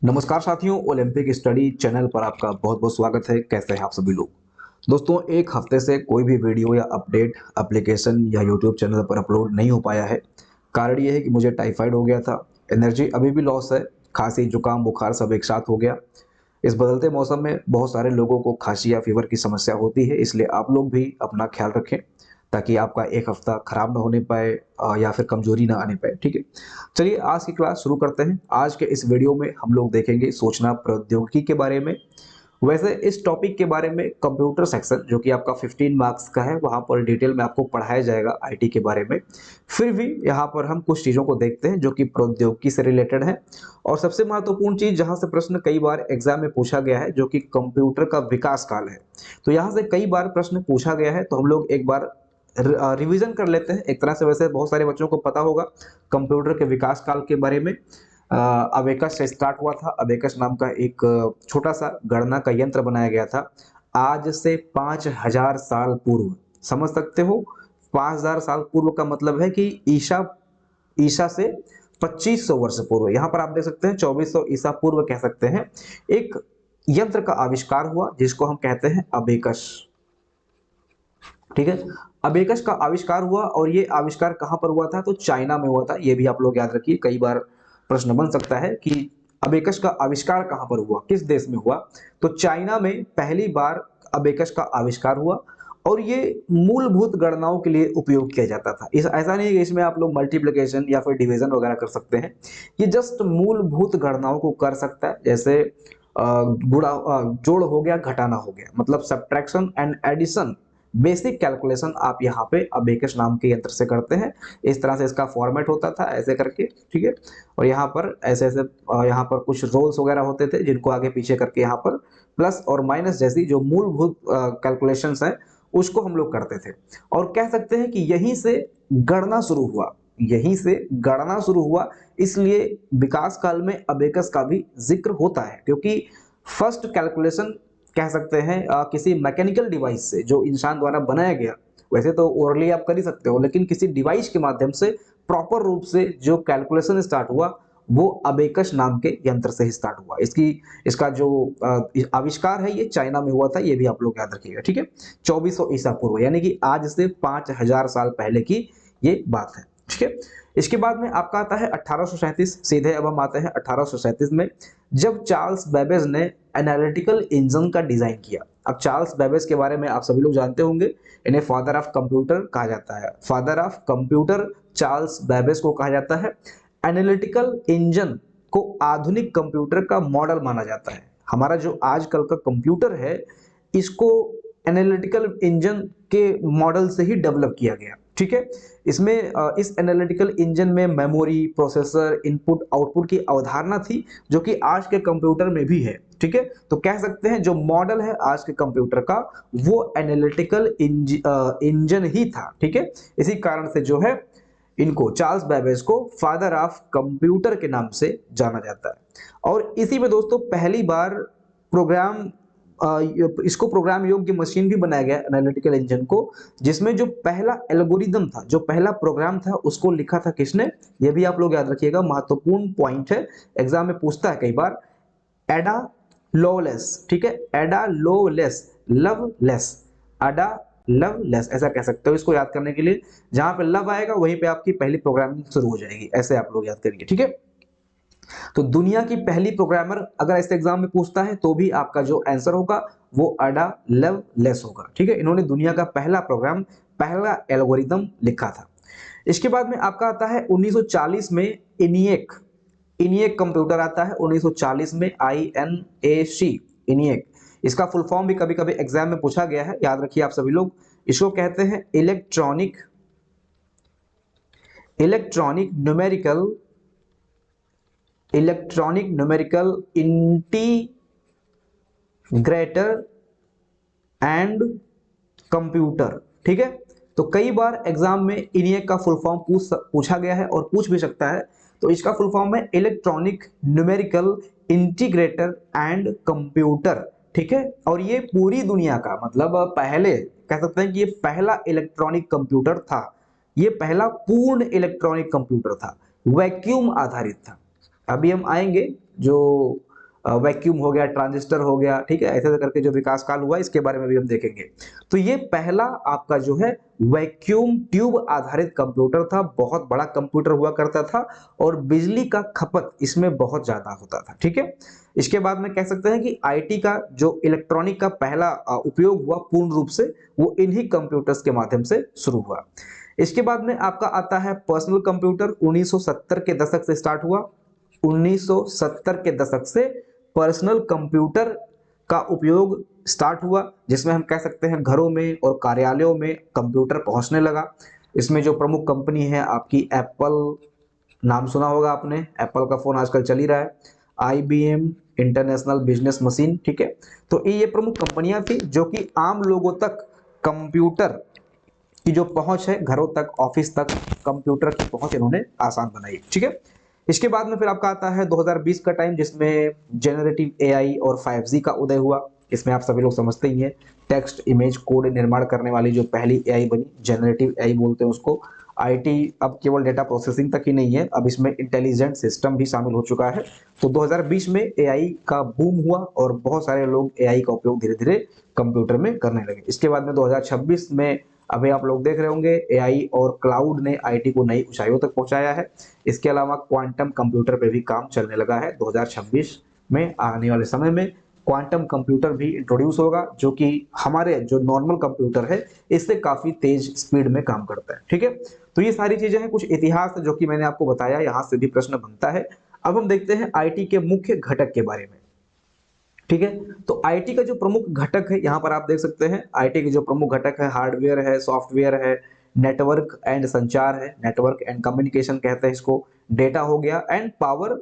नमस्कार साथियों, Olympic study channel पर आपका बहुत बहुत स्वागत है। कैसे हैं आप सभी लोग। दोस्तों, एक हफ्ते से कोई भी वीडियो या अपडेट एप्लीकेशन या यूट्यूब चैनल पर अपलोड नहीं हो पाया है। कारण ये है कि मुझे टाइफाइड हो गया था। एनर्जी अभी भी लॉस है। खांसी जुकाम बुखार सब एक साथ हो गया। इस बदलते मौसम में बहुत सारे लोगों को खांसी या फीवर की समस्या होती है, इसलिए आप लोग भी अपना ख्याल रखें ताकि आपका एक हफ्ता खराब ना होने पाए या फिर कमजोरी ना आने पाए। ठीक है, चलिए आज की क्लास शुरू करते हैं। आज के इस वीडियो में हम लोग देखेंगे सूचना प्रौद्योगिकी के बारे में। वैसे इस टॉपिक के बारे में कंप्यूटर सेक्शन जो कि आपका 15 मार्क्स का है, वहां पर डिटेल में आपको पढ़ाया जाएगा आईटी के बारे में। फिर भी यहाँ पर हम कुछ चीज़ों को देखते हैं जो कि प्रौद्योगिकी से रिलेटेड है। और सबसे महत्वपूर्ण चीज़ जहाँ से प्रश्न कई बार एग्जाम में पूछा गया है, जो कि कंप्यूटर का विकास काल है। तो यहाँ से कई बार प्रश्न पूछा गया है, तो हम लोग एक बार रिवीजन कर लेते हैं। एक तरह से वैसे बहुत सारे बच्चों को पता होगा कंप्यूटर के विकास काल के बारे में। अबेकस से स्टार्ट हुआ था। अबेकस नाम का एक छोटा सा गणना का यंत्र बनाया गया था आज से 5000 साल पूर्व। समझ सकते हो, 5000 साल पूर्व का मतलब है कि ईसा ईसा से 2500 वर्ष पूर्व। यहाँ पर आप देख सकते हैं 2400 ईसा पूर्व कह सकते हैं। एक यंत्र का आविष्कार हुआ जिसको हम कहते हैं अबेकस। ठीक है, अबेकस का आविष्कार हुआ और ये आविष्कार कहां पर हुआ था? तो चाइना में हुआ था। ये भी आप लोग याद रखिए, कई बार प्रश्न बन सकता है कि अबेकस का आविष्कार कहां पर हुआ, किस देश में हुआ। तो चाइना में पहली बार अबेकस का आविष्कार हुआ और ये मूलभूत गणनाओं के लिए उपयोग किया जाता था। इस ऐसा नहीं है कि इसमें आप लोग मल्टीप्लिकेशन या फिर डिवीजन वगैरह कर सकते हैं। ये जस्ट मूलभूत गणनाओं को कर सकता है, जैसे जोड़ हो गया, घटाना हो गया, मतलब subtraction and addition. Basic calculation आप यहाँ पे अबेकस नाम के यंत्र से करते हैं। इस तरह से इसका फॉर्मेट होता था, ऐसे करके। ठीक है, और यहाँ पर ऐसे ऐसे यहाँ पर कुछ रोल्स वगैरह होते थे जिनको आगे पीछे करके यहाँ पर प्लस और माइनस जैसी जो मूलभूत कैलकुलेशंस है उसको हम लोग करते थे। और कह सकते हैं कि यहीं से गणना शुरू हुआ, यहीं से गणना शुरू हुआ। इसलिए विकास काल में अबेकस का भी जिक्र होता है, क्योंकि फर्स्ट कैलकुलेशन कह सकते हैं किसी मैकेनिकल डिवाइस से जो इंसान द्वारा बनाया गया। वैसे तो ओरली आप कर ही सकते हो, लेकिन किसी डिवाइस के माध्यम से प्रॉपर रूप से जो कैलकुलेशन स्टार्ट हुआ वो अबेकस नाम के यंत्र से ही स्टार्ट हुआ। इसका जो आविष्कार है ये चाइना में हुआ था, ये भी आप लोग याद रखिएगा। ठीक है, 2400 ईसा पूर्व, यानी कि आज से 5000 साल पहले की ये बात है। ठीक है, इसके बाद में आपका आता है 1837। सीधे अब हम आते हैं 1837 में, जब चार्ल्स बेबेज ने एनालिटिकल इंजन का डिजाइन किया। अब चार्ल्स बेबेज के बारे में आप सभी लोग जानते होंगे, इन्हें फादर ऑफ कंप्यूटर कहा जाता है। Father of computer Charles Babbage को कहा जाता है। एनालिटिकल इंजन को आधुनिक कंप्यूटर का मॉडल माना जाता है। हमारा जो आजकल का कंप्यूटर है इसको एनालिटिकल इंजन के मॉडल से ही डेवलप किया गया। ठीक है, इसमें इस एनालिटिकल इंजन में मेमोरी, प्रोसेसर, इनपुट आउटपुट की अवधारणा थी जो कि आज के कंप्यूटर में भी है। ठीक है, तो कह सकते हैं जो मॉडल है आज के कंप्यूटर का वो एनालिटिकल इंजन ही था। ठीक है, इसी कारण से जो है इनको चार्ल्स बेबेज को फादर ऑफ कंप्यूटर के नाम से जाना जाता है। और इसी में दोस्तों पहली बार प्रोग्राम इसको प्रोग्राम योग्य मशीन भी बनाया गया एनालिटिकल इंजन को, जिसमें जो पहला एल्गोरिदम था, जो पहला प्रोग्राम था, उसको लिखा था किसने? ये भी आप लोग याद रखिएगा, महत्वपूर्ण पॉइंट है, एग्जाम में पूछता है कई बार। एडा लोवलेस। ठीक है, एडा लोवलेस, लवलेस, एडा लवलेस, ऐसा कह सकते हो इसको याद करने के लिए। जहां पे लव आएगा वहीं पे आपकी पहली प्रोग्रामिंग शुरू हो जाएगी, ऐसे आप लोग याद करेंगे। ठीक है, तो दुनिया की पहली प्रोग्रामर अगर ऐसे एग्जाम में पूछता है तो भी आपका जो आंसर होगा वो अडा लवलेस होगा। ठीक है, इन्होंने दुनिया का पहला प्रोग्राम, पहला एल्गोरिदम लिखा था। इसके बाद में आपका आता है 1940 में इनिएक। इनिएक कंप्यूटर आता है 1940 में, INAC, इनिएक। इसका फुल फॉर्म भी कभी कभी एग्जाम में पूछा गया है, याद रखिए आप सभी लोग। इसको कहते हैं electronic numerical integrator and computer. ठीक है, तो कई बार एग्जाम में इनिएक का फुल फॉर्म पूछा गया है और पूछ भी सकता है। तो इसका फुल फॉर्म है electronic numerical integrator and computer. ठीक है, और ये पूरी दुनिया का, मतलब पहले कह सकते हैं कि ये पहला इलेक्ट्रॉनिक कंप्यूटर था। ये पहला पूर्ण इलेक्ट्रॉनिक कंप्यूटर था, वैक्यूम आधारित था। अभी हम आएंगे जो वैक्यूम हो गया, ट्रांजिस्टर हो गया, ठीक है, ऐसे करके जो विकास काल हुआ इसके बारे में भी हम देखेंगे। तो ये पहला आपका जो है वैक्यूम ट्यूब आधारित कंप्यूटर था, बहुत बड़ा कंप्यूटर हुआ करता था और बिजली का खपत इसमें बहुत ज्यादा होता था, ठीक है। इसके बाद में कह सकते हैं कि आईटी का जो इलेक्ट्रॉनिक का पहला उपयोग हुआ पूर्ण रूप से, वो इन्हीं कंप्यूटर्स के माध्यम से शुरू हुआ। इसके बाद में आपका आता है पर्सनल कंप्यूटर, 1970 के दशक से स्टार्ट हुआ। 1970 के दशक से पर्सनल कंप्यूटर का उपयोग स्टार्ट हुआ, जिसमें हम कह सकते हैं घरों में और कार्यालयों में कंप्यूटर पहुंचने लगा। इसमें जो प्रमुख कंपनी है आपकी एप्पल, नाम सुना होगा आपने, एप्पल का फोन आजकल चल ही रहा है, आईबीएम, इंटरनेशनल बिजनेस मशीन, ठीक है। तो ये प्रमुख कंपनियां थी जो कि आम लोगों तक कंप्यूटर की जो पहुंच है, घरों तक, ऑफिस तक कंप्यूटर की पहुंच इन्होंने आसान बनाई, ठीक है। इसके बाद में फिर आपका आता है 2020 का टाइम, जिसमें जेनरेटिव एआई और 5G का उदय हुआ। इसमें आप सभी लोग समझते ही हैं, टेक्स्ट इमेज कोड निर्माण करने वाली जो पहली एआई बनी, जेनरेटिव एआई बोलते हैं उसको। आईटी अब केवल डेटा प्रोसेसिंग तक ही नहीं है, अब इसमें इंटेलिजेंट सिस्टम भी शामिल हो चुका है। तो 2020 में एआई का बूम हुआ और बहुत सारे लोग एआई का उपयोग धीरे धीरे कंप्यूटर में करने लगे। इसके बाद में 2026 में अभी आप लोग देख रहे होंगे एआई और क्लाउड ने आईटी को नई ऊंचाइयों तक पहुंचाया है। इसके अलावा क्वांटम कंप्यूटर पे भी काम चलने लगा है। 2026 में आने वाले समय में क्वांटम कंप्यूटर भी इंट्रोड्यूस होगा, जो कि हमारे जो नॉर्मल कंप्यूटर है इससे काफी तेज स्पीड में काम करता है, ठीक है। तो ये सारी चीजें हैं, कुछ इतिहास जो कि मैंने आपको बताया, यहाँ से भी प्रश्न बनता है। अब हम देखते हैं आईटी के मुख्य घटक के बारे में, ठीक है। तो आईटी का जो प्रमुख घटक है, यहाँ पर आप देख सकते हैं आईटी के जो प्रमुख घटक है, हार्डवेयर है, सॉफ्टवेयर है, नेटवर्क एंड संचार है, नेटवर्क एंड कम्युनिकेशन कहते हैं इसको, डेटा हो गया, एंड पावर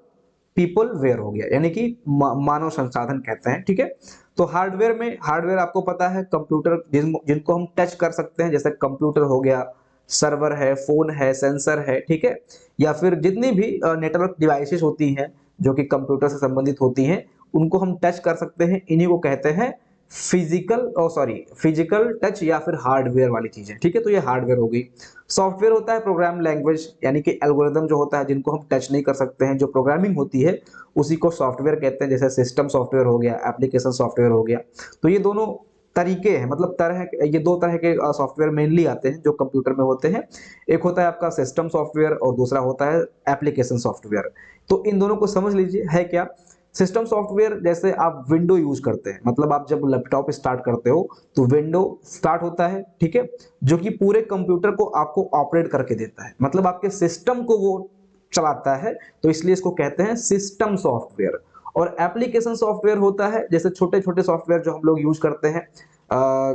पीपल वेयर हो गया, यानी कि मानव संसाधन कहते हैं, ठीक है। तो हार्डवेयर में, हार्डवेयर आपको पता है कंप्यूटर जिनको हम टच कर सकते हैं, जैसे कंप्यूटर हो गया, सर्वर है, फोन है, सेंसर है, ठीक है, या फिर जितनी भी नेटवर्क डिवाइसेस होती हैं जो कि कंप्यूटर से संबंधित होती हैं, उनको हम टच कर सकते हैं, इन्हीं को कहते हैं फिजिकल टच या फिर हार्डवेयर वाली चीजें, ठीक है। तो ये हार्डवेयर हो गई। सॉफ्टवेयर होता है प्रोग्राम लैंग्वेज, यानी कि एल्गोरिदम जो होता है जिनको हम टच नहीं कर सकते हैं, जो प्रोग्रामिंग होती है उसी को सॉफ्टवेयर कहते हैं, जैसे सिस्टम सॉफ्टवेयर हो गया, एप्लीकेशन सॉफ्टवेयर हो गया। तो ये दोनों तरीके हैं, मतलब ये दो तरह के सॉफ्टवेयर मेनली आते हैं जो कंप्यूटर में होते हैं। एक होता है आपका सिस्टम सॉफ्टवेयर और दूसरा होता है एप्लीकेशन सॉफ्टवेयर। तो इन दोनों को समझ लीजिए है क्या। सिस्टम सॉफ्टवेयर, जैसे आप विंडो यूज करते हैं, मतलब आप जब लैपटॉप स्टार्ट करते हो तो विंडो स्टार्ट होता है, ठीक है, जो कि पूरे कंप्यूटर को आपको ऑपरेट करके देता है, मतलब आपके सिस्टम को वो चलाता है, तो इसलिए इसको कहते हैं सिस्टम सॉफ्टवेयर। और एप्लीकेशन सॉफ्टवेयर होता है जैसे छोटे छोटे सॉफ्टवेयर जो हम लोग यूज करते हैं,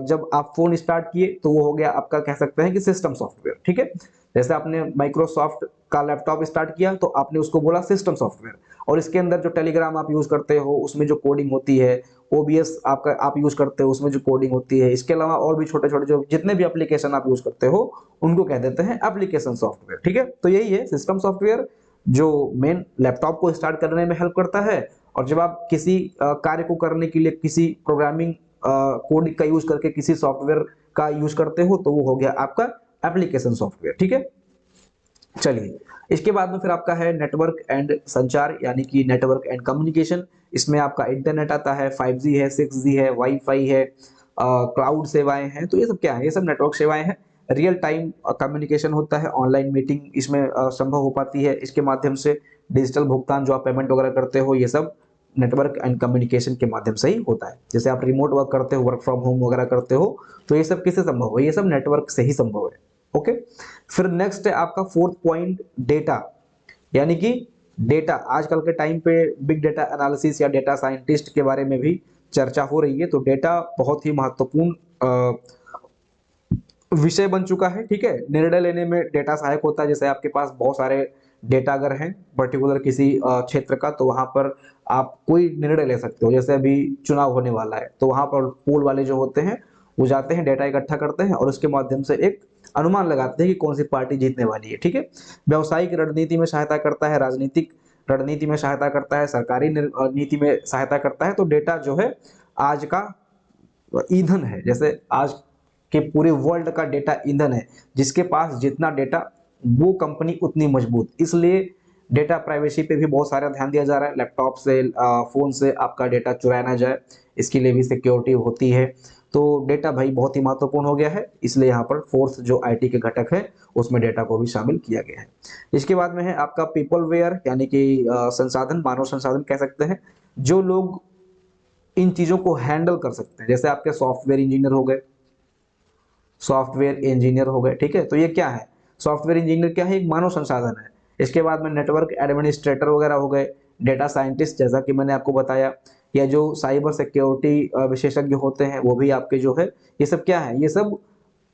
जब आप फोन स्टार्ट किए तो वो हो गया आपका, कह सकते हैं कि सिस्टम सॉफ्टवेयर, ठीक है। जैसे आपने माइक्रोसॉफ्ट का लैपटॉप स्टार्ट किया तो आपने उसको बोला सिस्टम सॉफ्टवेयर, और इसके अंदर जो टेलीग्राम आप यूज करते हो उसमें जो कोडिंग होती है, ओबीएस आपका आप यूज करते हो उसमें जो कोडिंग होती है, इसके अलावा और भी छोटे छोटे जो जितने भी एप्लीकेशन आप यूज करते हो उनको कह देते हैं एप्लीकेशन सॉफ्टवेयर, ठीक है। तो यही है सिस्टम सॉफ्टवेयर, जो मेन लैपटॉप को स्टार्ट करने में हेल्प करता है, और जब आप किसी कार्य को करने के लिए किसी प्रोग्रामिंग कोड का यूज करके किसी सॉफ्टवेयर का यूज करते हो तो वो हो गया आपका एप्लीकेशन सॉफ्टवेयर, ठीक है। चलिए, इसके बाद में फिर आपका है नेटवर्क एंड संचार, यानी कि नेटवर्क एंड कम्युनिकेशन। इसमें आपका इंटरनेट आता है, 5G है, 6G है, वाईफाई है, क्लाउड सेवाएं हैं। तो ये सब क्या है, ये सब नेटवर्क सेवाएं हैं। रियल टाइम कम्युनिकेशन होता है, ऑनलाइन मीटिंग इसमें संभव हो पाती है इसके माध्यम से। डिजिटल भुगतान जो आप पेमेंट वगैरह करते हो, ये सब नेटवर्क एंड कम्युनिकेशन के माध्यम से ही होता है। जैसे आप रिमोट वर्क करते हो, वर्क फ्रॉम होम वगैरह करते हो, तो ये सब किससे संभव है, ये सब नेटवर्क से ही संभव है, ओके। फिर नेक्स्ट है आपका फोर्थ पॉइंट, डेटा, यानी कि डेटा। आजकल के टाइम पे बिग डेटा एनालिसिस या डेटा साइंटिस्ट के बारे में भी चर्चा हो रही है। तो डेटा बहुत ही महत्वपूर्ण विषय बन चुका है, ठीक है। निर्णय लेने में डेटा सहायक होता है, जैसे आपके पास बहुत सारे डेटा अगर हैं पर्टिकुलर किसी क्षेत्र का, तो वहां पर आप कोई निर्णय ले सकते हो। जैसे अभी चुनाव होने वाला है तो वहां पर पोल वाले जो होते हैं वो जाते हैं, डेटा इकट्ठा करते हैं और उसके माध्यम से एक अनुमान लगाते हैं कि कौन सी पार्टी जीतने वाली है, ठीक है। व्यावसायिक रणनीति में सहायता करता है, राजनीतिक रणनीति में सहायता करता है, सरकारी नीति में सहायता करता है। तो डेटा जो है आज का ईंधन है, जैसे आज के पूरे वर्ल्ड का डेटा ईंधन है। जिसके पास जितना डेटा वो कंपनी उतनी मजबूत, इसलिए डेटा प्राइवेसी पे भी बहुत सारा ध्यान दिया जा रहा है, लैपटॉप से फ़ोन से आपका डेटा चुराया ना जाए, इसके लिए भी सिक्योरिटी होती है। तो डेटा भाई बहुत ही महत्वपूर्ण हो गया है, इसलिए यहाँ पर फोर्थ जो आईटी के घटक है उसमें डेटा को भी शामिल किया गया है। इसके बाद में है आपका पीपल वेयर, यानी कि संसाधन, मानव संसाधन कह सकते हैं, जो लोग इन चीज़ों को हैंडल कर सकते हैं, जैसे आपके सॉफ्टवेयर इंजीनियर हो गए, सॉफ्टवेयर इंजीनियर हो गए, ठीक है। तो ये क्या है, सॉफ्टवेयर इंजीनियर क्या है, एक मानव संसाधन है। इसके बाद में नेटवर्क एडमिनिस्ट्रेटर वगैरह हो गए, डेटा साइंटिस्ट जैसा कि मैंने आपको बताया, या जो साइबर सिक्योरिटी विशेषज्ञ होते हैं वो भी आपके जो है, ये सब क्या है, ये सब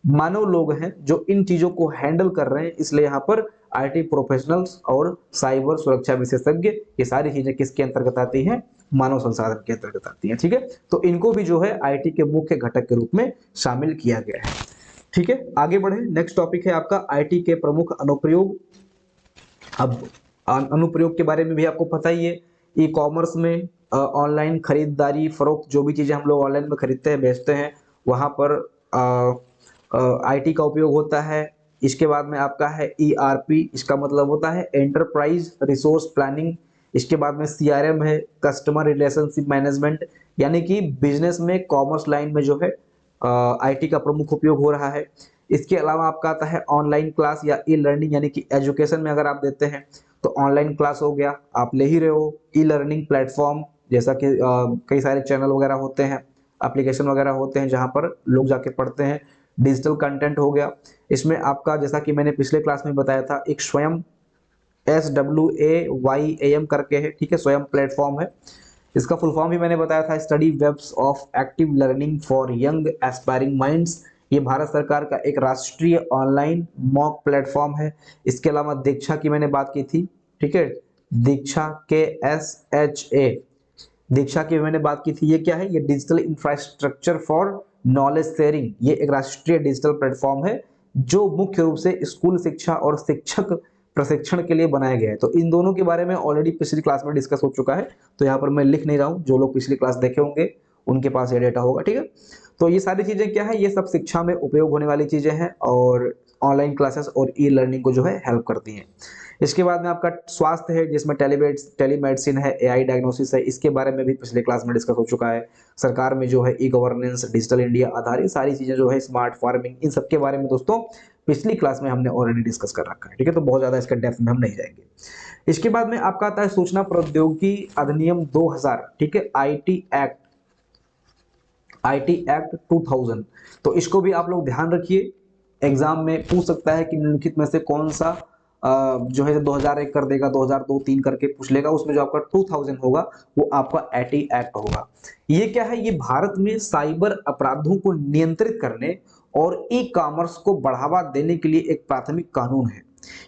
मानव लोग हैं जो इन चीजों को हैंडल कर रहे हैं। इसलिए यहाँ पर आईटी प्रोफेशनल्स और साइबर सुरक्षा विशेषज्ञ, ये सारी चीजें किसके अंतर्गत आती हैं, मानव संसाधन के अंतर्गत आती हैं, ठीक है। तो इनको भी जो है आईटी के मुख्य घटक के रूप में शामिल किया गया है, ठीक है। आगे बढ़े, नेक्स्ट टॉपिक है आपका आईटी के प्रमुख अनुप्रयोग। अब अनुप्रयोग के बारे में भी आपको पता ही है, ई कॉमर्स में ऑनलाइन खरीदारी फरोख्त, जो भी चीजें हम लोग ऑनलाइन में खरीदते हैं बेचते हैं, वहां पर आईटी का उपयोग होता है। इसके बाद में आपका है ईआरपी, इसका मतलब होता है एंटरप्राइज रिसोर्स प्लानिंग। इसके बाद में सीआरएम है, कस्टमर रिलेशनशिप मैनेजमेंट, यानी कि बिजनेस में कॉमर्स लाइन में जो है आईटी का प्रमुख उपयोग हो रहा है। इसके अलावा आपका आता है ऑनलाइन क्लास या ई लर्निंग, यानी कि एजुकेशन में अगर आप देते हैं तो ऑनलाइन क्लास हो गया, आप ले ही रहे हो। ई लर्निंग प्लेटफॉर्म, जैसा कि कई सारे चैनल वगैरह होते हैं, एप्लीकेशन वगैरह होते हैं जहां पर लोग जाके पढ़ते हैं। डिजिटल कंटेंट हो गया, इसमें आपका जैसा कि मैंने पिछले क्लास में बताया था, एक स्वयं SWAYAM करके है, ठीक है, स्वयं प्लेटफॉर्म है। इसका फुल फॉर्म भी मैंने बताया था, study webs of active learning for young aspiring minds. ये भारत सरकार का एक राष्ट्रीय ऑनलाइन मॉक प्लेटफॉर्म है। इसके अलावा दीक्षा की मैंने बात की थी, ठीक है, दीक्षा KSHA, दीक्षा की मैंने बात की थी। ये क्या है, ये digital infrastructure for knowledge sharing, ये एक राष्ट्रीय डिजिटल प्लेटफॉर्म है जो मुख्य रूप से स्कूल शिक्षा और शिक्षक प्रशिक्षण के लिए बनाया गया है। तो इन दोनों के बारे में ऑलरेडी पिछली क्लास में डिस्कस हो चुका है, तो यहाँ पर मैं लिख नहीं रहा हूँ, जो लोग पिछली क्लास देखे होंगे उनके पास ये डेटा होगा, ठीक है। तो ये सारी चीजें क्या है, ये सब शिक्षा में उपयोग होने वाली चीजें हैं और ऑनलाइन क्लासेस और ई लर्निंग को जो है हेल्प करती हैं। इसके बाद में आपका स्वास्थ्य है, जिसमें टेलीमेडिसिन है, एआई डायग्नोसिस है, इसके बारे में भी पिछले क्लास में डिस्कस हो चुका है। सरकार में जो है ई गवर्नेंस, डिजिटल इंडिया आधार, ये सारी चीजें जो है, स्मार्ट फार्मिंग, इन सब के बारे में दोस्तों पिछली क्लास में हमने ऑलरेडी डिस्कस कर रखा है, ठीक है। तो बहुत ज्यादा इसका डेप्थ में हम नहीं जाएंगे। इसके बाद में आपका आता है सूचना प्रौद्योगिकी अधिनियम 2000, ठीक है, IT एक्ट 2000। तो इसको भी आप लोग ध्यान रखिए, एग्जाम में पूछ सकता है कि निम्नलिखित में से कौन सा जो है 2001 कर देगा, 2002-3 करके पूछ लेगा, उसमें जो आपका 2000 होगा वो आपका आईटी एक्ट होगा। ये क्या है, ये भारत में साइबर अपराधों को नियंत्रित करने और ई कॉमर्स को बढ़ावा देने के लिए एक प्राथमिक कानून है।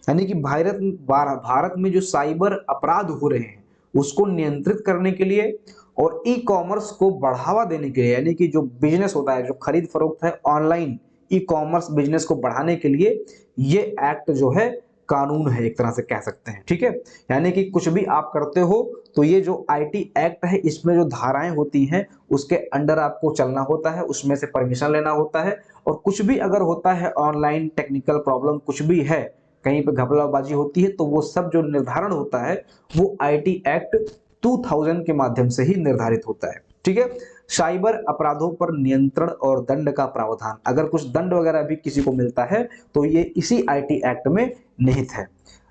यानी कि भारत में जो साइबर अपराध हो रहे हैं उसको नियंत्रित करने के लिए और ई कॉमर्स को बढ़ावा देने के लिए, यानी कि जो बिजनेस होता है, जो खरीद फरोख्त है ऑनलाइन, ई कॉमर्स बिजनेस को बढ़ाने के लिए ये एक्ट जो है कानून है, एक तरह से कह सकते हैं, ठीक है। यानी कि कुछ भी आप करते हो तो ये जो आईटी एक्ट है, इसमें जो धाराएं होती हैं उसके अंडर आपको चलना होता है, उसमें से परमिशन लेना होता है। और कुछ भी अगर होता है ऑनलाइन टेक्निकल प्रॉब्लम, कुछ भी है, कहीं पे घपलाबाजी होती है, तो वो सब जो निर्धारण होता है वो आईटी एक्ट 2000 के माध्यम से ही निर्धारित होता है, ठीक है। साइबर अपराधों पर नियंत्रण और दंड का प्रावधान, अगर कुछ दंड वगैरह भी किसी को मिलता है तो ये इसी आईटी एक्ट में निहित है।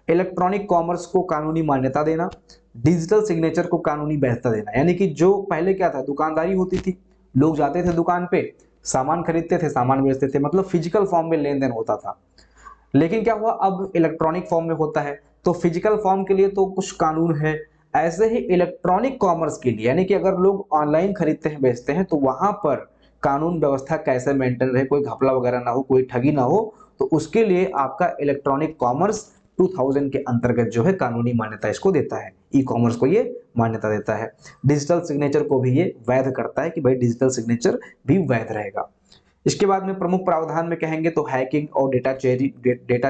इलेक्ट्रॉनिक कॉमर्स को कानूनी मान्यता देना, डिजिटल सिग्नेचर को कानूनी वैधता देना, यानी कि जो पहले क्या था, दुकानदारी होती थी, लोग जाते थे दुकान पे, सामान खरीदते थे, सामान बेचते थे, मतलब फिजिकल फॉर्म में लेन देन होता था। लेकिन क्या हुआ, अब इलेक्ट्रॉनिक फॉर्म में होता है, तो फिजिकल फॉर्म के लिए तो कुछ कानून है, ऐसे ही इलेक्ट्रॉनिक कॉमर्स के लिए, यानी कि अगर लोग ऑनलाइन खरीदते हैं बेचते हैं तो वहां पर कानून व्यवस्था कैसे मेंटेन रहे, कोई घपला वगैरह ना हो, कोई ठगी ना हो, तो उसके लिए आपका इलेक्ट्रॉनिक कॉमर्स 2000 के अंतर्गत जो है कानूनी मान्यता इसको देता है, ई कॉमर्स को ये मान्यता देता है। डिजिटल सिग्नेचर को भी ये वैध करता है कि भाई डिजिटल सिग्नेचर भी वैध रहेगा। इसके बाद में प्रमुख प्रावधान में कहेंगे तो हैकिंग और डेटा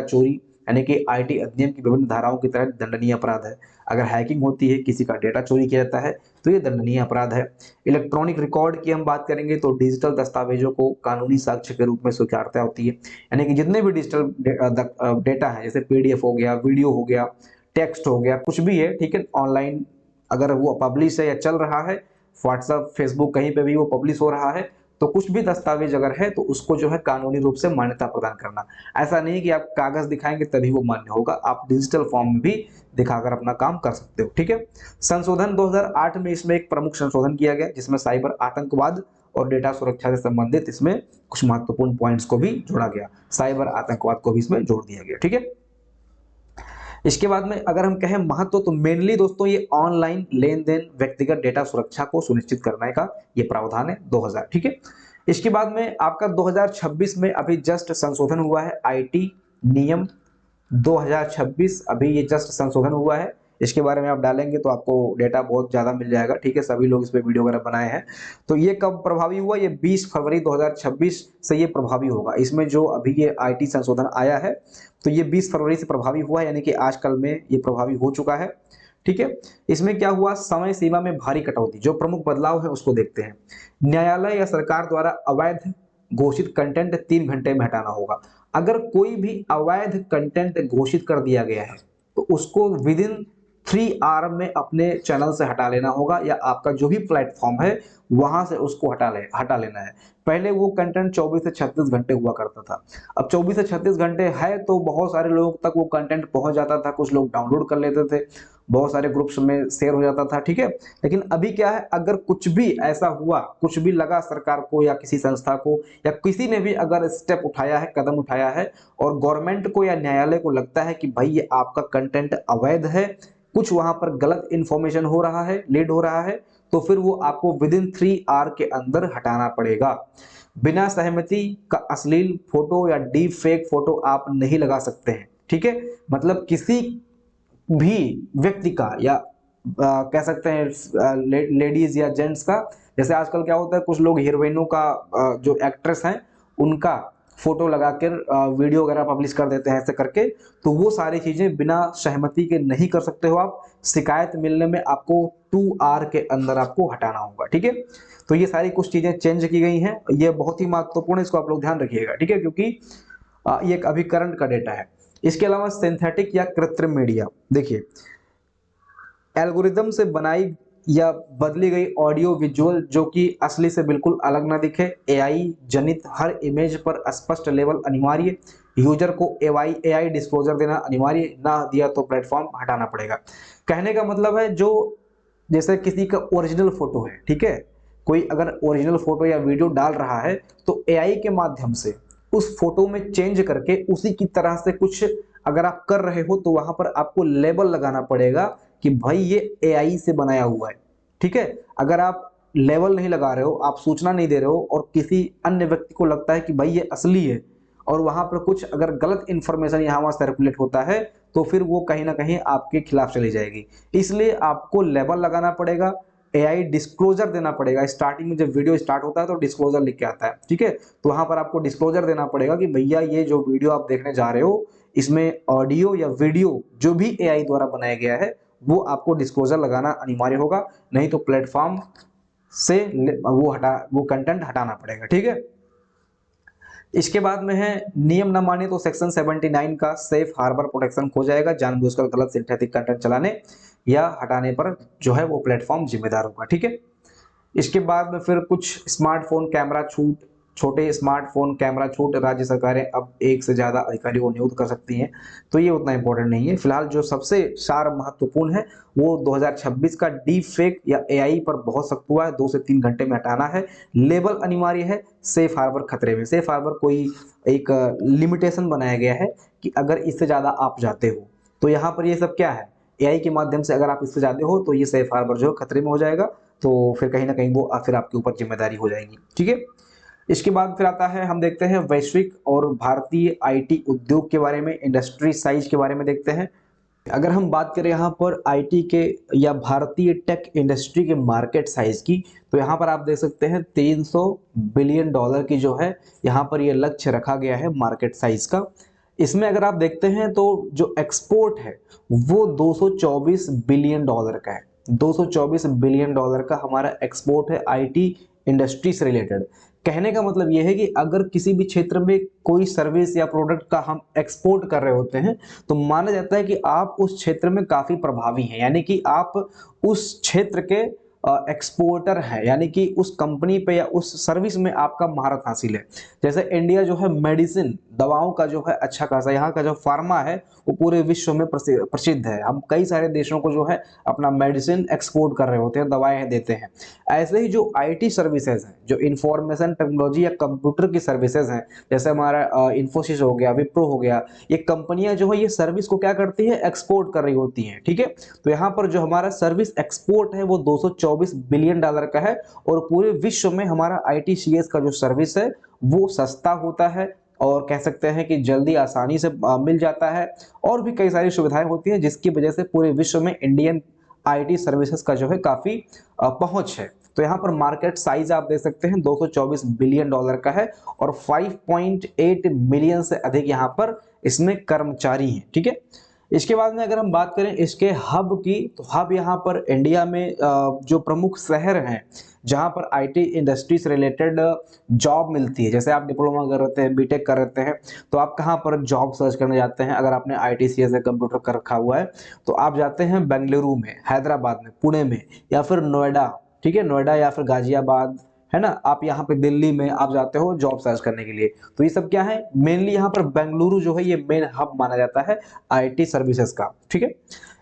चोरी, यानी कि आईटी अधिनियम की विभिन्न धाराओं की तहत दंडनीय अपराध है। अगर हैकिंग होती है, किसी का डेटा चोरी किया जाता है, तो ये दंडनीय अपराध है। इलेक्ट्रॉनिक रिकॉर्ड की हम बात करेंगे तो डिजिटल दस्तावेजों को कानूनी साक्ष्य के रूप में स्वीकारता होती है, यानी कि जितने भी डिजिटल डेटा है, जैसे पीडीएफ हो गया, वीडियो हो गया, टेक्स्ट हो गया, कुछ भी है, ठीक है, ऑनलाइन अगर वो पब्लिश है या चल रहा है, व्हाट्सएप फेसबुक कहीं पे भी वो पब्लिश हो रहा है, तो कुछ भी दस्तावेज अगर है तो उसको जो है कानूनी रूप से मान्यता प्रदान करना। ऐसा नहीं कि आप कागज दिखाएंगे तभी वो मान्य होगा, आप डिजिटल फॉर्म में भी दिखाकर अपना काम कर सकते हो, ठीक है। संशोधन 2008 में इसमें एक प्रमुख संशोधन किया गया जिसमें साइबर आतंकवाद और डेटा सुरक्षा से संबंधित इसमें कुछ महत्वपूर्ण पॉइंट्स को भी जोड़ा गया, साइबर आतंकवाद को भी इसमें जोड़ दिया गया, ठीक है। इसके बाद में अगर हम कहें महत्व, तो मेनली दोस्तों ये ऑनलाइन लेन देन व्यक्तिगत डेटा सुरक्षा को सुनिश्चित करने का ये प्रावधान है 2000, ठीक है। इसके बाद में आपका 2026 में अभी जस्ट संशोधन हुआ है, आईटी नियम 2026 अभी ये जस्ट संशोधन हुआ है। इसके बारे में आप डालेंगे तो आपको डेटा बहुत ज़्यादा मिल जाएगा, ठीक है, सभी लोग इस पे वीडियो वगैरह बनाए हैं। तो ये कब प्रभावी हुआ, ये 20 फरवरी 2026 से ये प्रभावी होगा। इसमें जो अभी ये आईटी संशोधन आया है तो ये 20 फरवरी से प्रभावी हुआ है, यानी कि आजकल में ये प्रभावी हो चुका है, ठीक है। इसमें क्या हुआ, समय सीमा में भारी कटौती, जो प्रमुख बदलाव है उसको देखते हैं। न्यायालय या सरकार द्वारा अवैध घोषित कंटेंट 3 घंटे में हटाना होगा। अगर कोई भी अवैध कंटेंट घोषित कर दिया गया है तो उसको विद इन 3 आवर में अपने चैनल से हटा लेना होगा, या आपका जो भी प्लेटफॉर्म है वहां से उसको हटा लेना है। पहले वो कंटेंट 24 से 36 घंटे हुआ करता था, अब 24 से 36 घंटे है तो बहुत सारे लोगों तक वो कंटेंट पहुंच जाता था, कुछ लोग डाउनलोड कर लेते थे, बहुत सारे ग्रुप्स में शेयर हो जाता था, ठीक है। लेकिन अभी क्या है, अगर कुछ भी ऐसा हुआ, कुछ भी लगा सरकार को या किसी संस्था को या किसी ने भी अगर स्टेप उठाया है, कदम उठाया है, और गवर्नमेंट को या न्यायालय को लगता है कि भाई ये आपका कंटेंट अवैध है, कुछ वहां पर गलत इंफॉर्मेशन हो रहा है, लीड हो रहा है, तो फिर वो आपको विद इन 3 आवर के अंदर हटाना पड़ेगा। बिना सहमति का अश्लील फोटो या डीप फेक फोटो आप नहीं लगा सकते हैं, ठीक है। मतलब किसी भी व्यक्ति का या कह सकते हैं लेडीज या जेंट्स का, जैसे आजकल क्या होता है कुछ लोग हीरोइनों का जो एक्ट्रेस हैं उनका फोटो लगाकर वीडियो वगैरह पब्लिश कर देते हैं ऐसे करके, तो वो सारी चीजें बिना सहमति के नहीं कर सकते हो आप। शिकायत मिलने में आपको 2 आवर के अंदर आपको हटाना होगा, ठीक है। तो ये सारी कुछ चीजें चेंज की गई हैं, ये बहुत ही महत्वपूर्ण है, इसको आप लोग ध्यान रखिएगा, ठीक है, क्योंकि ये एक अभी करंट का डेटा है। इसके अलावा सिंथेटिक या कृत्रिम मीडिया, देखिए एल्गोरिदम से बनाई या बदली गई ऑडियो विजुअल जो कि असली से बिल्कुल अलग ना दिखे, एआई जनित हर इमेज पर स्पष्ट लेबल अनिवार्य, यूजर को एआई डिस्क्लोजर देना अनिवार्य, ना दिया तो प्लेटफॉर्म हटाना पड़ेगा। कहने का मतलब है जो जैसे किसी का ओरिजिनल फोटो है, ठीक है, कोई अगर ओरिजिनल फोटो या वीडियो डाल रहा है तो एआई के माध्यम से उस फोटो में चेंज करके उसी की तरह से कुछ अगर आप कर रहे हो तो वहां पर आपको लेबल लगाना पड़ेगा कि भाई ये एआई से बनाया हुआ है, ठीक है। अगर आप लेबल नहीं लगा रहे हो, आप सूचना नहीं दे रहे हो और किसी अन्य व्यक्ति को लगता है कि भाई ये असली है और वहां पर कुछ अगर गलत इंफॉर्मेशन यहाँ वहां सर्कुलेट होता है तो फिर वो कहीं ना कहीं आपके खिलाफ चली जाएगी। इसलिए आपको लेबल लगाना पड़ेगा, एआई डिस्क्लोजर देना पड़ेगा। स्टार्टिंग में जब वीडियो स्टार्ट होता है तो डिस्क्लोजर लिख के आता है, ठीक है, तो वहां पर आपको डिस्क्लोजर देना पड़ेगा कि भैया ये जो वीडियो आप देखने जा रहे हो इसमें ऑडियो या वीडियो जो भी एआई द्वारा बनाया गया है वो आपको डिस्क्लोजर लगाना अनिवार्य होगा, नहीं तो प्लेटफॉर्म से वो कंटेंट हटाना पड़ेगा, ठीक है। इसके बाद में है नियम न माने तो सेक्शन 79 का सेफ हार्बर प्रोटेक्शन खो जाएगा, जानबूझकर गलत सिंथेटिक कंटेंट चलाने या हटाने पर जो है वो प्लेटफॉर्म जिम्मेदार होगा, ठीक है। इसके बाद में फिर कुछ स्मार्टफोन कैमरा छूट, छोटे स्मार्टफोन कैमरा छूट राज्य सरकारें अब एक से ज्यादा अधिकारी को नियुक्त कर सकती हैं, तो ये उतना इंपॉर्टेंट नहीं है। फिलहाल जो सबसे सार महत्वपूर्ण है वो 2026 का डीप फेक या एआई पर बहुत सख्त हुआ है, 2 से 3 घंटे में हटाना है, लेबल अनिवार्य है, सेफ हार्बर खतरे में। सेफ हार्बर कोई एक लिमिटेशन बनाया गया है कि अगर इससे ज्यादा आप जाते हो तो यहाँ पर ये सब क्या है, एआई के माध्यम से अगर आप इससे जाते हो तो ये सेफ हार्बर जो खतरे में हो जाएगा, तो फिर कहीं ना कहीं वो फिर आपके ऊपर जिम्मेदारी हो जाएगी, ठीक है। इसके बाद फिर आता है, हम देखते हैं वैश्विक और भारतीय आईटी उद्योग के बारे में, इंडस्ट्री साइज के बारे में देखते हैं। अगर हम बात करें यहाँ पर आईटी के या भारतीय टेक इंडस्ट्री के मार्केट साइज की, तो यहाँ पर आप देख सकते हैं 300 बिलियन डॉलर की जो है यहाँ पर ये लक्ष्य रखा गया है मार्केट साइज का। इसमें अगर आप देखते हैं तो जो एक्सपोर्ट है वो 224 बिलियन डॉलर का है, 224 बिलियन डॉलर का हमारा एक्सपोर्ट है आईटी इंडस्ट्री से रिलेटेड। कहने का मतलब ये है कि अगर किसी भी क्षेत्र में कोई सर्विस या प्रोडक्ट का हम एक्सपोर्ट कर रहे होते हैं तो माना जाता है कि आप उस क्षेत्र में काफी प्रभावी हैं, यानी कि आप उस क्षेत्र के एक्सपोर्टर है, यानी कि उस कंपनी पे या उस सर्विस में आपका महारत हासिल है। जैसे इंडिया जो है मेडिसिन दवाओं का जो है अच्छा खासा, यहाँ का जो फार्मा है वो पूरे विश्व में प्रसिद्ध है। हम कई सारे देशों को जो है अपना मेडिसिन एक्सपोर्ट कर रहे होते हैं, दवाएं देते हैं। ऐसे ही जो आईटी सर्विसेज हैं, जो इंफॉर्मेशन टेक्नोलॉजी या कंप्यूटर की सर्विसेज हैं, जैसे हमारा इन्फोसिस हो गया, विप्रो हो गया, ये कंपनियां जो है ये सर्विस को क्या करती है, एक्सपोर्ट कर रही होती हैं। ठीक है, तो यहाँ पर जो हमारा सर्विस एक्सपोर्ट है वो 224 बिलियन डॉलर का है, और पूरे विश्व में हमारा आईटीसीएस का जो सर्विस है वो सस्ता होता है, और कह सकते हैं कि जल्दी आसानी से मिल जाता है, और भी कई सारी सुविधाएं होती हैं जिसकी वजह से पूरे विश्व में इंडियन आईटी सर्विसेज का जो है काफी पहुंच है। तो यहाँ पर मार्केट साइज आप देख सकते हैं 224 बिलियन डॉलर का है, और 5.8 मिलियन से अधिक यहाँ पर इसमें कर्मचारी हैं। ठीक है, इसके बाद में अगर हम बात करें इसके हब की, तो हब यहाँ पर इंडिया में जो प्रमुख शहर हैं जहाँ पर आईटी इंडस्ट्री से रिलेटेड जॉब मिलती है, जैसे आप डिप्लोमा कर रहे हैं, बीटेक कर रहे हैं, तो आप कहाँ पर जॉब सर्च करने जाते हैं? अगर आपने आईटीसीएस से कंप्यूटर कर रखा हुआ है तो आप जाते हैं बेंगलुरु में, हैदराबाद में, पुणे में, या फिर नोएडा। ठीक है, नोएडा या फिर गाजियाबाद, है ना, आप यहाँ पे दिल्ली में आप जाते हो जॉब सर्च करने के लिए। तो ये सब क्या है, मेनली यहाँ पर बेंगलुरु जो है ये मेन हब माना जाता है आईटी सर्विसेज का। ठीक है,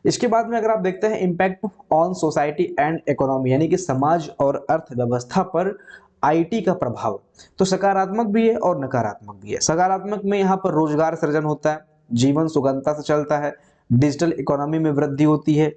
इसके बाद में अगर आप देखते हैं impact on society and economy, यानी कि समाज और अर्थव्यवस्था पर आईटी का प्रभाव, तो सकारात्मक भी है और नकारात्मक भी है। सकारात्मक में यहाँ पर रोजगार सृजन होता है, जीवन सुगमता से चलता है, डिजिटल इकोनॉमी में वृद्धि होती है,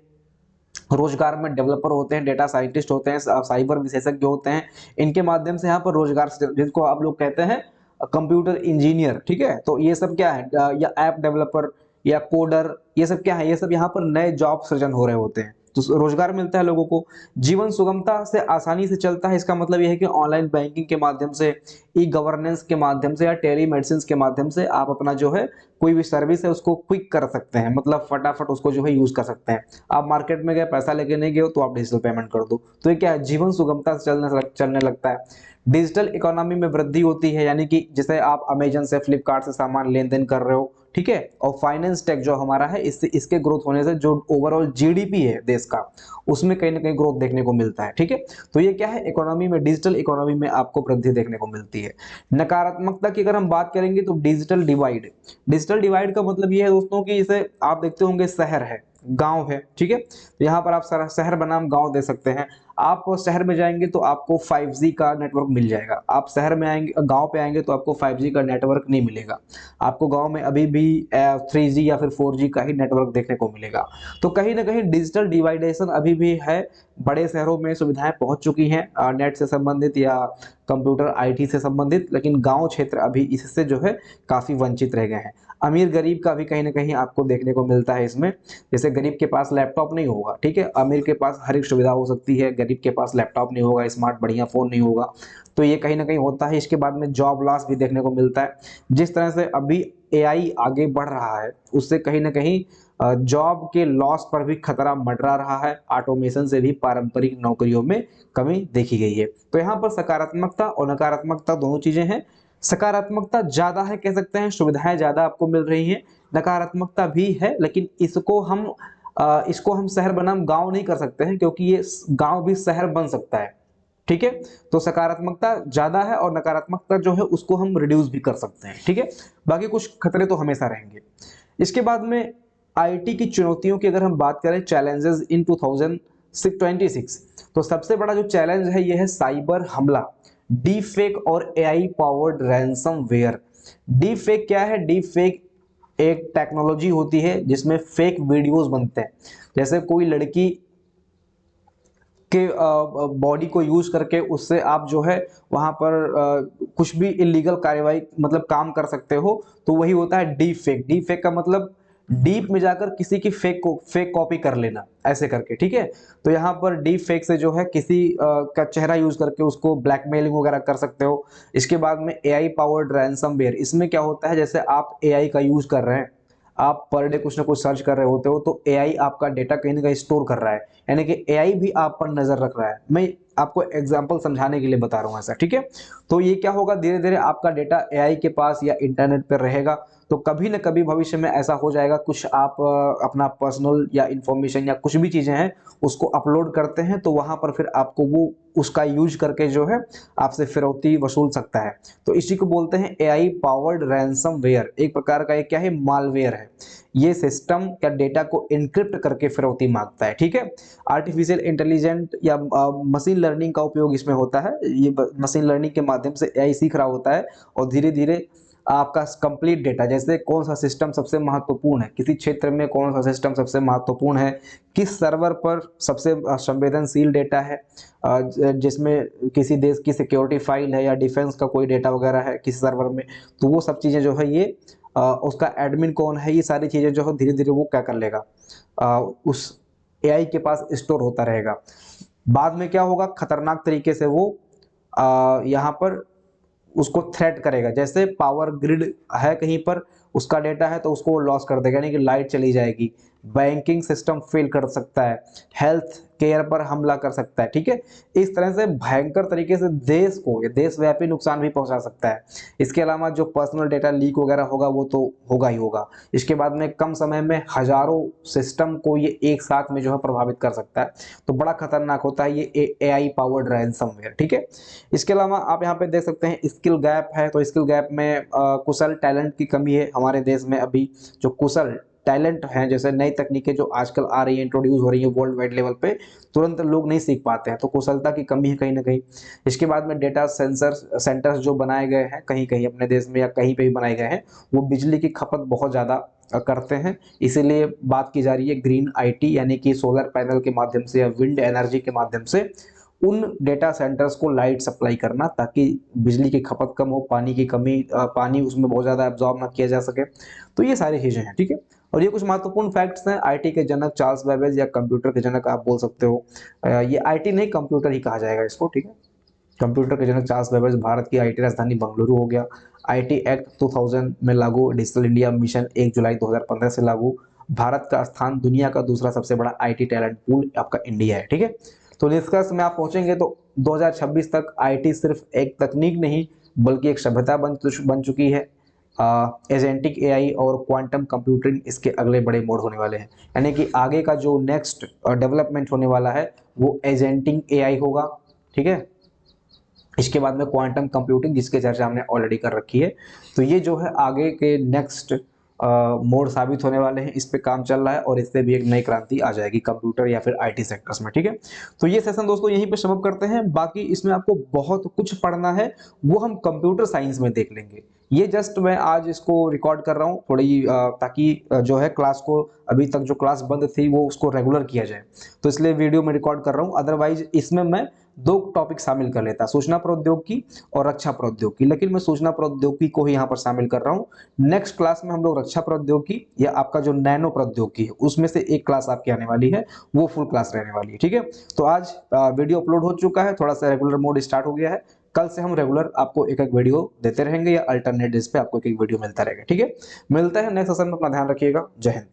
रोजगार में डेवलपर होते हैं, डेटा साइंटिस्ट होते हैं, साइबर विशेषज्ञ होते हैं, इनके माध्यम से यहाँ पर रोजगार जिनको आप लोग कहते हैं कंप्यूटर इंजीनियर। ठीक है, तो ये सब क्या है, या ऐप डेवलपर या कोडर, ये सब क्या है, ये सब यहाँ पर नए जॉब सृजन हो रहे होते हैं, तो रोजगार मिलता है लोगों को। जीवन सुगमता से आसानी से चलता है, इसका मतलब यह है कि ऑनलाइन बैंकिंग के माध्यम से, ई गवर्नेंस के माध्यम से, या टेली मेडिसिन के माध्यम से आप अपना जो है कोई भी सर्विस है उसको क्विक कर सकते हैं, मतलब फटाफट उसको जो है यूज कर सकते हैं। आप मार्केट में गए, पैसा लेके नहीं गए तो आप डिजिटल पेमेंट कर दो, तो ये क्या है, जीवन सुगमता से चलने लगता है। डिजिटल इकोनॉमी में वृद्धि होती है, यानी कि जैसे आप अमेजन से, फ्लिपकार्ट से सामान लेन देन कर रहे हो, ठीक है, और फाइनेंस टेक जो हमारा है, इससे इसके ग्रोथ होने से जो ओवरऑल जीडीपी है देश का, उसमें कहीं ना कहीं ग्रोथ देखने को मिलता है। ठीक है, तो ये क्या है, इकोनॉमी में, डिजिटल इकोनॉमी में आपको वृद्धि देखने को मिलती है। नकारात्मकता की अगर हम बात करेंगे तो डिजिटल डिवाइड, डिजिटल डिवाइड का मतलब ये है दोस्तों कि जैसे आप देखते होंगे शहर है, गांव है, ठीक है, तो यहाँ पर आप शहर बनाम गांव दे सकते हैं। आप शहर में जाएंगे तो आपको 5G का नेटवर्क मिल जाएगा, आप शहर में आएंगे, गांव पे आएंगे तो आपको 5G का नेटवर्क नहीं मिलेगा, आपको गांव में अभी भी 3G या फिर 4G का ही नेटवर्क देखने को मिलेगा। तो कहीं ना कहीं डिजिटल डिवाइडेशन अभी भी है, बड़े शहरों में सुविधाएं पहुंच चुकी हैं नेट से संबंधित या कंप्यूटर आईटी से संबंधित, लेकिन गांव क्षेत्र अभी इससे जो है काफी वंचित रह गए हैं। अमीर गरीब का भी कहीं ना कहीं आपको देखने को मिलता है इसमें, जैसे गरीब के पास लैपटॉप नहीं होगा, ठीक है, अमीर के पास हर एक सुविधा हो सकती है, गरीब के पास लैपटॉप नहीं होगा, स्मार्ट बढ़िया फोन नहीं होगा, तो ये कहीं ना कहीं होता है। इसके बाद में जॉब लॉस भी देखने को मिलता है, जिस तरह से अभी एआई आगे बढ़ रहा है उससे कहीं ना कहीं जॉब के लॉस पर भी खतरा मंडरा रहा है, ऑटोमेशन से भी पारंपरिक नौकरियों में कमी देखी गई है। तो यहाँ पर सकारात्मकता और नकारात्मकता दोनों चीजें हैं। सकारात्मकता ज्यादा है, कह सकते हैं सुविधाएं ज्यादा आपको मिल रही हैं, नकारात्मकता भी है, लेकिन इसको हम शहर बनाम गांव नहीं कर सकते हैं, क्योंकि ये गांव भी शहर बन सकता है। ठीक है, तो सकारात्मकता ज्यादा है और नकारात्मकता जो है उसको हम रिड्यूस भी कर सकते हैं। ठीक है, बाकी कुछ खतरे तो हमेशा रहेंगे। इसके बाद में आईटी की चुनौतियों की अगर हम बात करें, चैलेंजेस इन 2026, तो सबसे बड़ा जो चैलेंज है ये है साइबर हमला, डीप फेक और AI powered ransomware. Deep fake क्या है, डीप फेक एक टेक्नोलॉजी होती है जिसमें फेक वीडियोस बनते हैं, जैसे कोई लड़की के बॉडी को यूज करके उससे आप जो है वहां पर कुछ भी इलीगल कार्यवाही मतलब काम कर सकते हो, तो वही होता है डीप फेक। डीप फेक का मतलब डीप में जाकर किसी की फेक कॉपी कर लेना, ऐसे करके। ठीक है, तो यहाँ पर डीप फेक से जो है किसी का चेहरा यूज करके उसको ब्लैकमेलिंग वगैरह कर सकते हो। इसके बाद में एआई पावर्ड रैंसमवेयर, इसमें क्या होता है, जैसे आप एआई का यूज कर रहे हैं, आप पर डे कुछ ना कुछ सर्च कर रहे होते हो, तो एआई आपका डेटा कहीं ना कहीं स्टोर कर रहा है, यानी कि एआई भी आप पर नजर रख रहा है। मैं आपको एग्जांपल समझाने के लिए बता रहा हूं ऐसा, ठीक है। तो ये क्या होगा, धीरे धीरे आपका डेटा एआई के पास या इंटरनेट पर रहेगा, तो कभी ना कभी भविष्य में ऐसा हो जाएगा, कुछ आप अपना पर्सनल या इंफॉर्मेशन या कुछ भी चीजें हैं उसको अपलोड करते हैं, तो वहां पर फिर आपको वो उसका यूज करके जो है आपसे फिरौती वसूल सकता है। तो इसी को बोलते हैं एआई पावर्ड रैंसमवेयर। एक प्रकार का ये क्या है, मालवेयर है। ये सिस्टम क्या डेटा को इनक्रिप्ट करके फिरौती मांगता है, ठीक है। आर्टिफिशियल इंटेलिजेंट या मशीन लर्निंग का उपयोग इसमें होता है। ये मशीन लर्निंग के माध्यम से एआई सीख रहा होता है और धीरे धीरे आपका कंप्लीट डेटा, जैसे कौन सा सिस्टम सबसे महत्वपूर्ण है, किसी क्षेत्र में कौन सा सिस्टम सबसे महत्वपूर्ण है, किस सर्वर पर सबसे संवेदनशील डेटा है, जिसमें किसी देश की सिक्योरिटी फाइल है या डिफेंस का कोई डेटा वगैरह है किसी सर्वर में, तो वो सब चीज़ें जो है ये उसका एडमिन कौन है, ये सारी चीज़ें जो है धीरे धीरे वो क्या कर लेगा, उस एआई के पास स्टोर होता रहेगा। बाद में क्या होगा, खतरनाक तरीके से वो यहाँ पर उसको थ्रेट करेगा। जैसे पावर ग्रिड है कहीं पर, उसका डेटा है तो उसको वो लॉस कर देगा, यानी कि लाइट चली जाएगी, बैंकिंग सिस्टम फेल कर सकता है, हेल्थ केयर पर हमला कर सकता है, ठीक है। इस तरह से भयंकर तरीके से देश को ये देशव्यापी नुकसान भी पहुंचा सकता है। इसके अलावा जो पर्सनल डेटा लीक वगैरह होगा वो तो होगा ही होगा। इसके बाद में कम समय में हजारों सिस्टम को ये एक साथ में जो है प्रभावित कर सकता है। तो बड़ा खतरनाक होता है ये एआई पावर्ड रैंसमवेयर, ठीक है। इसके अलावा आप यहाँ पे देख सकते हैं स्किल गैप है। तो स्किल गैप में कुशल टैलेंट की कमी है हमारे देश में। अभी जो कुशल टैलेंट हैं, जैसे नई तकनीकें जो आजकल आ रही हैं, इंट्रोड्यूस हो रही है वर्ल्ड वाइड लेवल पे, तुरंत लोग नहीं सीख पाते हैं, तो कुशलता की कमी है कहीं ना कहीं। इसके बाद में डेटा सेंटर्स जो बनाए गए हैं कहीं कहीं अपने देश में या कहीं पे भी बनाए गए हैं, वो बिजली की खपत बहुत ज़्यादा करते हैं। इसीलिए बात की जा रही है ग्रीन आईटी, यानी कि सोलर पैनल के माध्यम से या विंड एनर्जी के माध्यम से उन डेटा सेंटर्स को लाइट सप्लाई करना, ताकि बिजली की खपत कम हो, पानी की कमी, पानी उसमें बहुत ज़्यादा एब्जॉर्ब ना किया जा सके। तो ये सारी चीज़ें हैं, ठीक है। और ये कुछ महत्वपूर्ण फैक्ट्स हैं। आईटी के जनक चार्ल्स बेबेज या कंप्यूटर के जनक आप बोल सकते हो। ये आईटी नहीं, कंप्यूटर ही कहा जाएगा इसको, ठीक है। कंप्यूटर के जनक चार्ल्स बेबेज। भारत की आईटी राजधानी बंगलुरु हो गया। आईटी एक्ट 2000 में लागू। डिजिटल इंडिया मिशन 1 जुलाई 2015 से लागू। भारत का स्थान दुनिया का दूसरा सबसे बड़ा आईटी टैलेंट पूल आपका इंडिया है, ठीक है। तो निष्कर्ष में आप पहुंचेंगे तो 2026 तक आईटी सिर्फ एक तकनीक नहीं बल्कि एक सभ्यता बन चुकी है। एजेंटिक एआई और क्वांटम कंप्यूटिंग इसके अगले बड़े मोड़ होने वाले हैं। यानी कि आगे का जो नेक्स्ट डेवलपमेंट होने वाला है वो एजेंटिक एआई होगा, ठीक है। इसके बाद में क्वांटम कंप्यूटिंग, जिसके चर्चा हमने ऑलरेडी कर रखी है। तो ये जो है आगे के नेक्स्ट मोड साबित होने वाले हैं। इस पे काम चल रहा है और इससे भी एक नई क्रांति आ जाएगी कंप्यूटर या फिर आईटी सेक्टर्स में, ठीक है। तो ये सेशन दोस्तों यहीं पे समाप्त करते हैं। बाकी इसमें आपको बहुत कुछ पढ़ना है, वो हम कंप्यूटर साइंस में देख लेंगे। ये जस्ट मैं आज इसको रिकॉर्ड कर रहा हूँ थोड़ी, ताकि जो है क्लास को, अभी तक जो क्लास बंद थी वो उसको रेगुलर किया जाए, तो इसलिए वीडियो में रिकॉर्ड कर रहा हूँ। अदरवाइज इसमें मैं 2 टॉपिक शामिल कर लेता, सूचना प्रौद्योगिकी और रक्षा प्रौद्योगिकी, लेकिन मैं सूचना प्रौद्योगिकी को ही यहाँ पर शामिल कर रहा हूँ। नेक्स्ट क्लास में हम लोग रक्षा प्रौद्योगिकी या आपका जो नैनो प्रौद्योगिकी है उसमें से एक क्लास आपकी आने वाली है, वो फुल क्लास रहने वाली है, ठीक है। तो आज वीडियो अपलोड हो चुका है, थोड़ा सा रेगुलर मोड स्टार्ट हो गया है। कल से हम रेगुलर आपको एक एक वीडियो देते रहेंगे या अल्टरनेट डेज पे आपको एक एक वीडियो मिलता रहेगा, ठीक है। मिलते हैं नेक्स्ट सेशन में, अपना ध्यान रखिएगा। जय हिंद।